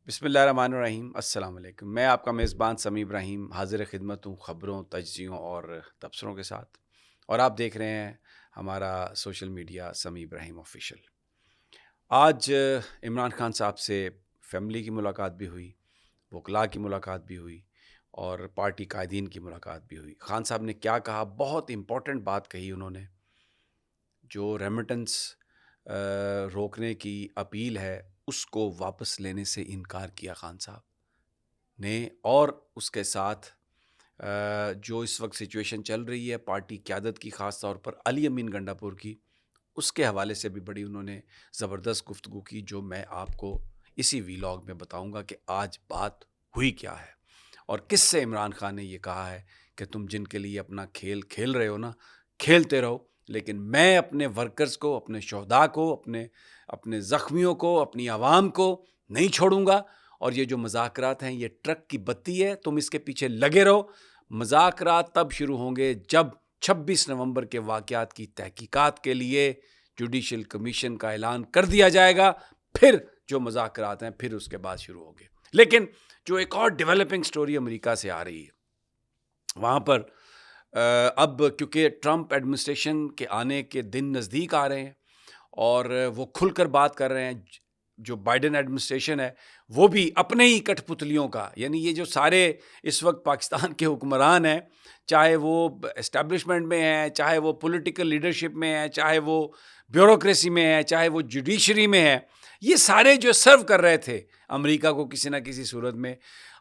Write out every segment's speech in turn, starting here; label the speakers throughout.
Speaker 1: بسم اللہ الرحمن الرحیم۔ السلام علیکم۔ میں آپ کا میزبان سمیع ابراہیم حاضر خدمت ہوں خبروں، تجزیوں اور تبصروں کے ساتھ، اور آپ دیکھ رہے ہیں ہمارا سوشل میڈیا سمیع ابراہیم آفیشیل۔ آج عمران خان صاحب سے فیملی کی ملاقات بھی ہوئی، وکلاء کی ملاقات بھی ہوئی اور پارٹی قائدین کی ملاقات بھی ہوئی۔ خان صاحب نے کیا کہا؟ بہت امپورٹنٹ بات کہی انہوں نے۔ جو ریمیٹنس روکنے کی اپیل ہے اس کو واپس لینے سے انکار کیا خان صاحب نے، اور اس کے ساتھ جو اس وقت سچویشن چل رہی ہے پارٹی قیادت کی، خاص طور پر علی امین گنڈا پور کی، اس کے حوالے سے بھی بڑی انہوں نے زبردست گفتگو کی، جو میں آپ کو اسی ویلاگ میں بتاؤں گا کہ آج بات ہوئی کیا ہے اور کس سے عمران خان نے یہ کہا ہے کہ تم جن کے لیے اپنا کھیل کھیل رہے ہو نا، کھیلتے رہو، لیکن میں اپنے ورکرز کو، اپنے شہداء کو، اپنے زخمیوں کو، اپنی عوام کو نہیں چھوڑوں گا۔ اور یہ جو مذاکرات ہیں یہ ٹرک کی بتی ہے، تم اس کے پیچھے لگے رہو۔ مذاکرات تب شروع ہوں گے جب 26 نومبر کے واقعات کی تحقیقات کے لیے جوڈیشل کمیشن کا اعلان کر دیا جائے گا، پھر جو مذاکرات ہیں پھر اس کے بعد شروع ہوں گے۔ لیکن جو ایک اور ڈیولپنگ سٹوری امریکہ سے آ رہی ہے، وہاں پر اب کیونکہ ٹرمپ ایڈمنسٹریشن کے آنے کے دن نزدیک آ رہے ہیں اور وہ کھل کر بات کر رہے ہیں، جو بائیڈن ایڈمنسٹریشن ہے وہ بھی اپنے ہی کٹ پتلیوں کا، یعنی یہ جو سارے اس وقت پاکستان کے حکمران ہیں، چاہے وہ اسٹیبلشمنٹ میں ہیں، چاہے وہ پولیٹیکل لیڈرشپ میں ہیں، چاہے وہ بیوروکریسی میں ہیں، چاہے وہ جوڈیشری میں ہیں، یہ سارے جو سرو کر رہے تھے امریکہ کو کسی نہ کسی صورت میں،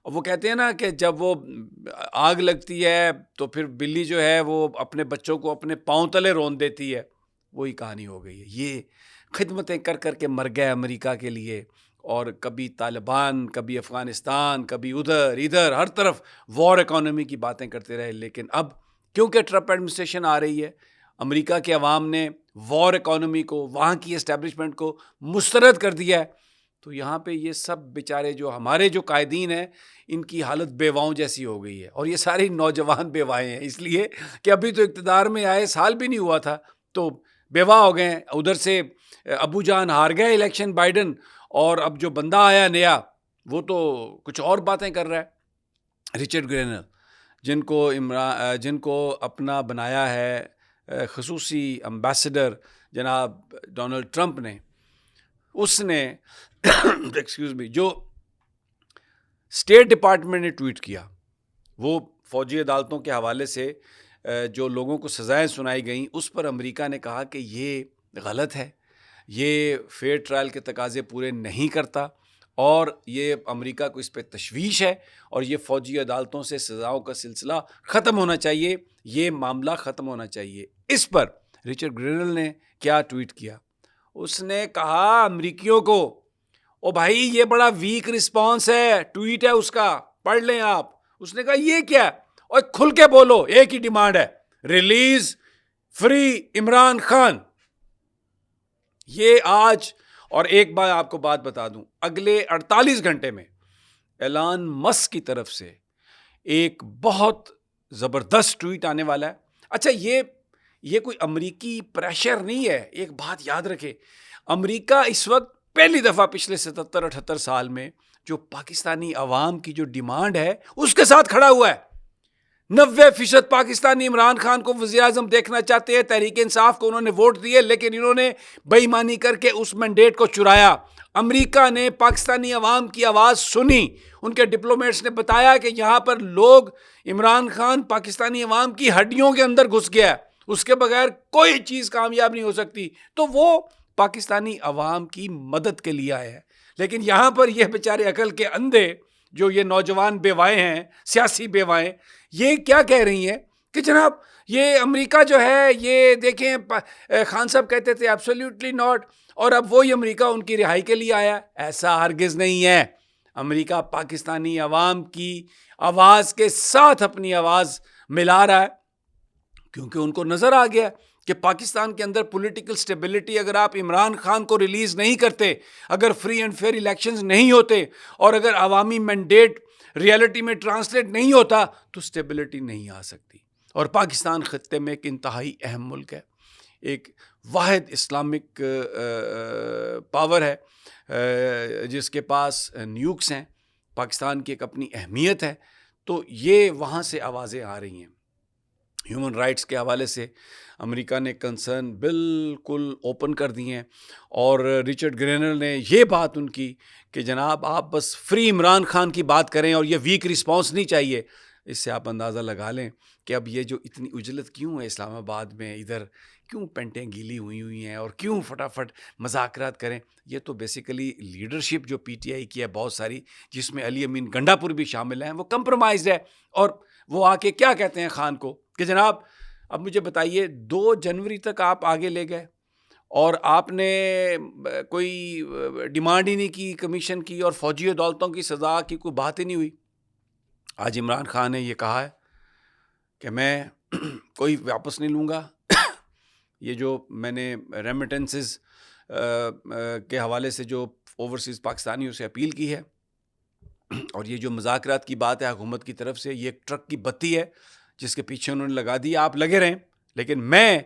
Speaker 1: وہ کہتے ہیں نا کہ جب وہ آگ لگتی ہے تو پھر بلی جو ہے وہ اپنے بچوں کو اپنے پاؤں تلے رون دیتی ہے، وہی کہانی ہو گئی ہے۔ یہ خدمتیں کر کر کے مر گئے امریکہ کے لیے، اور کبھی طالبان، کبھی افغانستان، کبھی ادھر ہر طرف وار اکانومی کی باتیں کرتے رہے۔ لیکن اب کیونکہ ٹرمپ ایڈمنسٹریشن آ رہی ہے، امریکہ کے عوام نے وار اکانومی کو، وہاں کی اسٹیبلشمنٹ کو مسترد کر دیا ہے، تو یہاں پہ یہ سب بیچارے جو ہمارے جو قائدین ہیں ان کی حالت بیواؤں جیسی ہو گئی ہے، اور یہ ساری نوجوان بیوائیں ہیں، اس لیے کہ ابھی تو اقتدار میں آئے سال بھی نہیں ہوا تھا تو بیوہ ہو گئے ہیں۔ ادھر سے ابو جان ہار گئے الیکشن بائیڈن، اور اب جو بندہ آیا نیا وہ تو کچھ اور باتیں کر رہا ہے، رچرڈ گرینر، جن کو اپنا بنایا ہے خصوصی امبیسڈر جناب ڈونلڈ ٹرمپ نے، اس نے ایکسکیوز می، جو اسٹیٹ ڈپارٹمنٹ نے ٹویٹ کیا، وہ فوجی عدالتوں کے حوالے سے جو لوگوں کو سزائیں سنائی گئیں اس پر امریکہ نے کہا کہ یہ غلط ہے، یہ فیئر ٹرائل کے تقاضے پورے نہیں کرتا، اور یہ امریکہ کو اس پہ تشویش ہے، اور یہ فوجی عدالتوں سے سزاؤں کا سلسلہ ختم ہونا چاہیے، یہ معاملہ ختم ہونا چاہیے۔ اس پر رچرڈ گرینل نے کیا ٹویٹ کیا؟ اس نے کہا امریکیوں کو، او بھائی یہ بڑا ویک رسپانس ہے، ٹویٹ ہے اس کا، پڑھ لیں آپ۔ اس نے کہا یہ کیا، اور کھل کے بولو، ایک ہی ڈیمانڈ ہے، ریلیز فری عمران خان۔ یہ آج، اور ایک بار آپ کو بات بتا دوں، اگلے 48 گھنٹے میں ایلان مسک کی طرف سے ایک بہت زبردست ٹویٹ آنے والا ہے۔ اچھا، یہ کوئی امریکی پریشر نہیں ہے، ایک بات یاد رکھے، امریکہ اس وقت پہلی دفعہ پچھلے 77-78 سال میں جو پاکستانی عوام کی جو ڈیمانڈ ہے اس کے ساتھ کھڑا ہوا ہے۔ 90% پاکستانی عمران خان کو وزیر اعظم دیکھنا چاہتے ہیں، تحریک انصاف کو انہوں نے ووٹ دیے، لیکن انہوں نے بے ایمانی کر کے اس مینڈیٹ کو چرایا۔ امریکہ نے پاکستانی عوام کی آواز سنی، ان کے ڈپلومیٹس نے بتایا کہ یہاں پر لوگ، عمران خان پاکستانی عوام کی ہڈیوں کے اندر گھس گیا ہے، اس کے بغیر کوئی چیز کامیاب نہیں ہو سکتی، تو وہ پاکستانی عوام کی مدد کے لیے آئے ہیں۔ لیکن یہاں پر یہ بیچارے عقل کے اندھے جو یہ نوجوان بیوائیں ہیں، سیاسی بیوائیں، یہ کیا کہہ رہی ہیں کہ جناب یہ امریکہ جو ہے، یہ دیکھیں خان صاحب کہتے تھے ایبسولیوٹلی ناٹ، اور اب وہی امریکہ ان کی رہائی کے لیے آیا۔ ایسا ہرگز نہیں ہے، امریکہ پاکستانی عوام کی آواز کے ساتھ اپنی آواز ملا رہا ہے، کیونکہ ان کو نظر آ گیا کہ پاکستان کے اندر پولیٹیکل سٹیبلٹی، اگر آپ عمران خان کو ریلیز نہیں کرتے، اگر فری اینڈ فیئر الیکشنز نہیں ہوتے، اور اگر عوامی مینڈیٹ ریالٹی میں ٹرانسلیٹ نہیں ہوتا، تو سٹیبلٹی نہیں آ سکتی۔ اور پاکستان خطے میں ایک انتہائی اہم ملک ہے، ایک واحد اسلامک پاور ہے، جس کے پاس نیوکس ہیں، پاکستان کی ایک اپنی اہمیت ہے، تو یہ وہاں سے آوازیں آ رہی ہیں۔ ہیومن رائٹس کے حوالے سے امریکہ نے کنسرن بالکل اوپن کر دی ہیں، اور رچرڈ گرینر نے یہ بات ان کی کہ جناب آپ بس فری عمران خان کی بات کریں اور یہ ویک رسپانس نہیں چاہیے۔ اس سے آپ اندازہ لگا لیں کہ اب یہ جو اتنی اجلت کیوں ہے اسلام آباد میں، ادھر کیوں پینٹیں گیلی ہوئی ہیں اور کیوں فٹافٹ مذاکرات کریں۔ یہ تو بیسیکلی لیڈرشپ جو پی ٹی آئی کی ہے بہت ساری، جس میں علی امین گنڈا پور بھی شامل ہیں، وہ کمپرومائزڈ ہے، اور وہ آ کے کیا کہتے ہیں خان کو کہ جناب اب مجھے بتائیے 2 جنوری تک آپ آگے لے گئے اور آپ نے کوئی ڈیمانڈ ہی نہیں کی کمیشن کی، اور فوجی عدالتوں کی سزا کی کوئی بات ہی نہیں ہوئی۔ آج عمران خان نے یہ کہا ہے کہ میں کوئی واپس نہیں لوں گا۔ یہ جو میں نے ریمیٹنسز کے حوالے سے جو اوورسیز پاکستانیوں سے اپیل کی ہے، اور یہ جو مذاکرات کی بات ہے حکومت کی طرف سے، یہ ایک ٹرک کی بتی ہے جس کے پیچھے انہوں نے لگا دی، آپ لگے رہیں، لیکن میں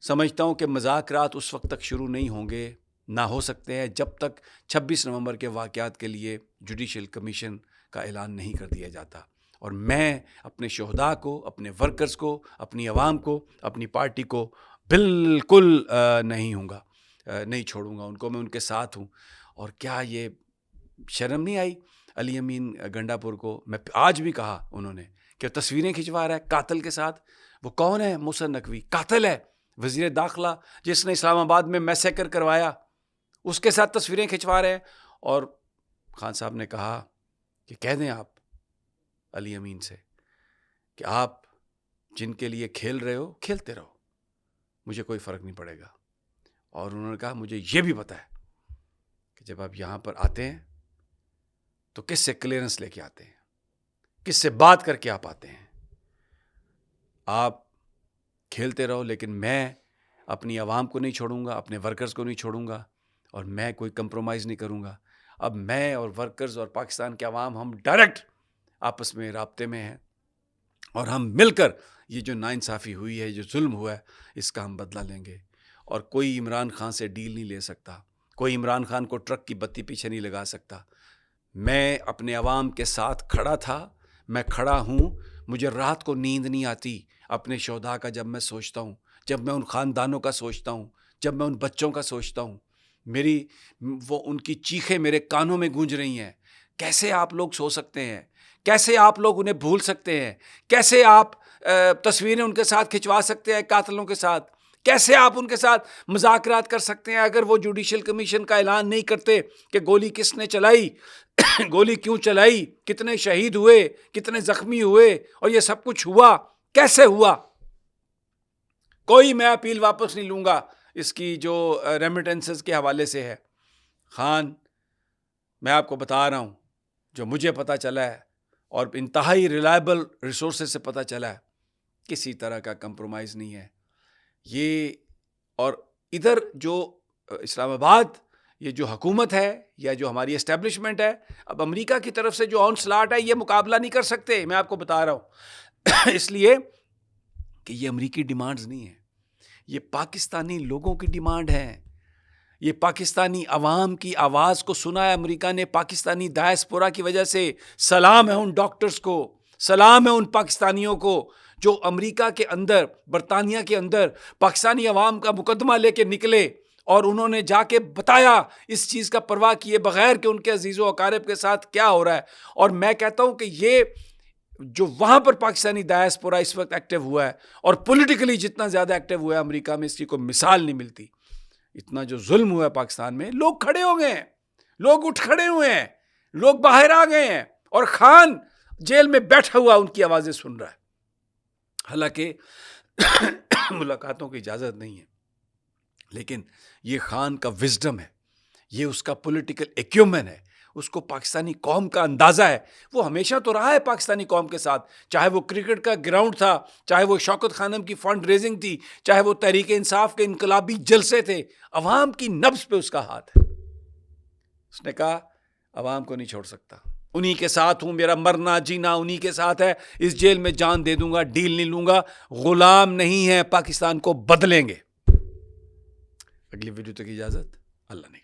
Speaker 1: سمجھتا ہوں کہ مذاکرات اس وقت تک شروع نہیں ہوں گے، نہ ہو سکتے ہیں جب تک 26 نومبر کے واقعات کے لیے جوڈیشل کمیشن کا اعلان نہیں کر دیا جاتا۔ اور میں اپنے شہداء کو، اپنے ورکرز کو، اپنی عوام کو، اپنی پارٹی کو بالکل نہیں چھوڑوں گا ان کو، میں ان کے ساتھ ہوں۔ اور کیا یہ شرم نہیں آئی علی امین گنڈا پور کو؟ میں آج بھی کہا انہوں نے کہ تصویریں کھنچوا رہا ہے قاتل کے ساتھ۔ وہ کون ہے؟ محسن نقوی قاتل ہے، وزیر داخلہ جس نے اسلام آباد میں میسیکر کروایا، اس کے ساتھ تصویریں کھنچوا رہے ہیں۔ اور خان صاحب نے کہا کہ کہہ دیں آپ علی امین سے کہ آپ جن کے لیے کھیل رہے ہو کھیلتے رہو، مجھے کوئی فرق نہیں پڑے گا۔ اور انہوں نے کہا مجھے یہ بھی پتہ ہے کہ جب آپ یہاں پر آتے ہیں تو کس سے کلیئرنس لے کے آتے ہیں، کس سے بات کر کے آپ آتے ہیں۔ آپ کھیلتے رہو، لیکن میں اپنی عوام کو نہیں چھوڑوں گا، اپنے ورکرز کو نہیں چھوڑوں گا، اور میں کوئی کمپرومائز نہیں کروں گا۔ اب میں اور ورکرز اور پاکستان کے عوام ہم ڈائریکٹ آپس میں رابطے میں ہیں، اور ہم مل کر یہ جو ناانصافی ہوئی ہے، جو ظلم ہوا ہے، اس کا ہم بدلہ لیں گے۔ اور کوئی عمران خان سے ڈیل نہیں لے سکتا، کوئی عمران خان کو ٹرک کی بتی پیچھے نہیں لگا سکتا۔ میں اپنے عوام کے ساتھ کھڑا تھا، میں کھڑا ہوں۔ مجھے رات کو نیند نہیں آتی اپنے شہداء کا جب میں سوچتا ہوں، جب میں ان خاندانوں کا سوچتا ہوں، جب میں ان بچوں کا سوچتا ہوں، ان کی چیخیں میرے کانوں میں گونج رہی ہیں۔ کیسے آپ لوگ سو سکتے ہیں؟ کیسے آپ لوگ انہیں بھول سکتے ہیں؟ کیسے آپ تصویریں ان کے ساتھ کھنچوا سکتے ہیں قاتلوں کے ساتھ؟ کیسے آپ ان کے ساتھ مذاکرات کر سکتے ہیں اگر وہ جوڈیشل کمیشن کا اعلان نہیں کرتے کہ گولی کس نے چلائی، گولی کیوں چلائی، کتنے شہید ہوئے، کتنے زخمی ہوئے، اور یہ سب کچھ ہوا کیسے ہوا؟ کوئی میں اپیل واپس نہیں لوں گا اس کی جو ریمیٹنسز کے حوالے سے ہے۔ خان، میں آپ کو بتا رہا ہوں جو مجھے پتہ چلا ہے، اور انتہائی ریلائبل ریسورسز سے پتہ چلا ہے، کسی طرح کا کمپرومائز نہیں ہے یہ۔ اور ادھر جو اسلام آباد یہ جو حکومت ہے یا جو ہماری اسٹیبلشمنٹ ہے، اب امریکہ کی طرف سے جو آنسلاٹ ہے یہ مقابلہ نہیں کر سکتے، میں آپ کو بتا رہا ہوں اس لیے کہ یہ امریکی ڈیمانڈز نہیں ہیں، یہ پاکستانی لوگوں کی ڈیمانڈ ہے۔ یہ پاکستانی عوام کی آواز کو سنا ہے امریکہ نے، پاکستانی ڈائسپورا کی وجہ سے۔ سلام ہے ان ڈاکٹرز کو، سلام ہے ان پاکستانیوں کو جو امریکہ کے اندر، برطانیہ کے اندر پاکستانی عوام کا مقدمہ لے کے نکلے، اور انہوں نے جا کے بتایا اس چیز کا پرواہ کیے بغیر کہ ان کے عزیز و اقارب کے ساتھ کیا ہو رہا ہے۔ اور میں کہتا ہوں کہ یہ جو وہاں پر پاکستانی ڈائسپورا اس وقت ایکٹیو ہوا ہے، اور پولیٹیکلی جتنا زیادہ ایکٹیو ہوا ہے امریکہ میں، اس کی کوئی مثال نہیں ملتی۔ اتنا جو ظلم ہوا ہے پاکستان میں، لوگ کھڑے ہو گئے ہیں، لوگ اٹھ کھڑے ہوئے ہیں، لوگ باہر آ گئے ہیں، اور خان جیل میں بیٹھا ہوا ان کی آوازیں سن رہا ہے۔ حالانکہ ملاقاتوں کی اجازت نہیں ہے، لیکن یہ خان کا وزڈم ہے، یہ اس کا پولیٹیکل ایکیومن ہے، اس کو پاکستانی قوم کا اندازہ ہے۔ وہ ہمیشہ تو رہا ہے پاکستانی قوم کے ساتھ، چاہے وہ کرکٹ کا گراؤنڈ تھا، چاہے وہ شوکت خانم کی فنڈ ریزنگ تھی، چاہے وہ تحریک انصاف کے انقلابی جلسے تھے، عوام کی نبض پہ اس کا ہاتھ ہے۔ اس نے کہا عوام کو نہیں چھوڑ سکتا، انہی کے ساتھ ہوں، میرا مرنا جینا انہی کے ساتھ ہے، اس جیل میں جان دے دوں گا، ڈیل نہیں لوں گا، غلام نہیں ہے، پاکستان کو بدلیں گے۔ اگلی ویڈیو تک اجازت، اللہ نے